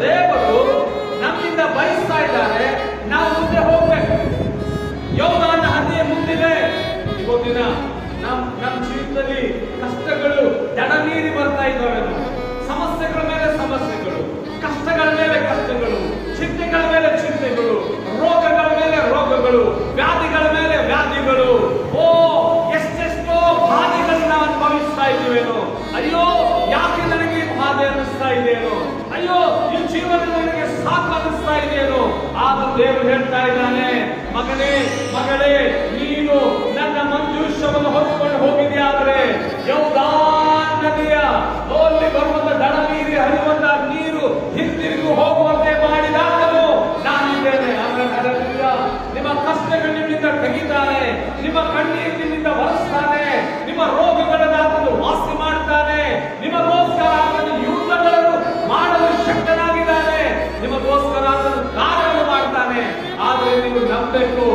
ದೇವರು ನಮ್ಮಿಂದ ಬಯಸ್ತಾ ಇದ್ದಾರೆ, ನಾವು ಮುಂದೆ ಹೋಗ್ಬೇಕು. ಯೋಧಾನ ಹದಿಯ ಮುಂದಿದೆ. ಇವತ್ತಿನ ನಮ್ಮ ಜೀವಿತದಲ್ಲಿ ಕಷ್ಟಗಳು ದಡ ಮೀರಿ ಬರ್ತಾ ಇದ್ದಾವೆ. ಸಮಸ್ಯೆಗಳ ಮೇಲೆ ಸಮಸ್ಯೆಗಳು, ಕಷ್ಟಗಳ ಮೇಲೆ ಕಷ್ಟಗಳು, ಚಿಂತೆಗಳ ಮೇಲೆ ಚಿಂತೆಗಳು, ರೋಗಗಳ ಮೇಲೆ ರೋಗಗಳು, ವ್ಯಾಧಿಗಳ ಮೇಲೆ ವ್ಯಾಧಿಗಳು. ಓ, ಎಷ್ಟೆಷ್ಟೋ ಬಾಧೆಗಳನ್ನ ನಾವು ಅನುಭವಿಸ್ತಾ ಇದ್ದೀವೇನೋ. ಅಯ್ಯೋ, ಯಾಕೆ ನನಗೆ ಈ ಬಾಧೆ ಅನ್ನಿಸ್ತಾ ಇದೆಯೇನೋ, ಅಯ್ಯೋ ಈ ಜೀವನ ನನಗೆ ಸಾಕು ಅನ್ನಿಸ್ತಾ ಇದೆಯೇನೋ. ಆದ್ರೂ ದೇವರು ಹೇಳ್ತಾ ಇದ್ದಾನೆ, ಮಗನೇ ಮಗಳೇ, ನೀನು ನನ್ನ ಮಂಜೂಷವನ್ನು ಹೊತ್ತುಕೊಂಡು ಹೋಗಿದೆಯಾದರೆ ಯೌದಾನ್ ನದಿಯ ಅಲ್ಲಿ ಬರುವಂತ ದಡ ಮೀರಿ ಹರಿಯುವಂತ ನೀರು ಹಿಂದಿರುಗಿ ಹೋಗುವಂತೆ ಮಾಡಿದಾಗಲೂ ನಾನಿದ್ದೇನೆ. ನಿಮ್ಮ ಕಷ್ಟಗಳು ನಿಮ್ಮಿಂದ ತೆಗಿತಾನೆ, ನಿಮ್ಮ ಕಣ್ಣೀರು ನಿಮ್ಮಿಂದ ಒರೆಸ್ತಾನೆ, ನಿಮ್ಮ ರೋಗಗಳನ್ನು ಆತನು ವಾಸಿ ಮಾಡ್ತಾನೆ, ನಿಮಗೋಸ್ಕರ ಆತನು ಯುದ್ಧಗಳನ್ನು ಮಾಡಲು ಶಕ್ತನಾಗಿದ್ದಾನೆ, ನಿಮಗೋಸ್ಕರ ಆತನು ಕಾರ್ಯವನ್ನು ಮಾಡ್ತಾನೆ. ಆದರೆ ನೀವು ನಂಬಬೇಕು,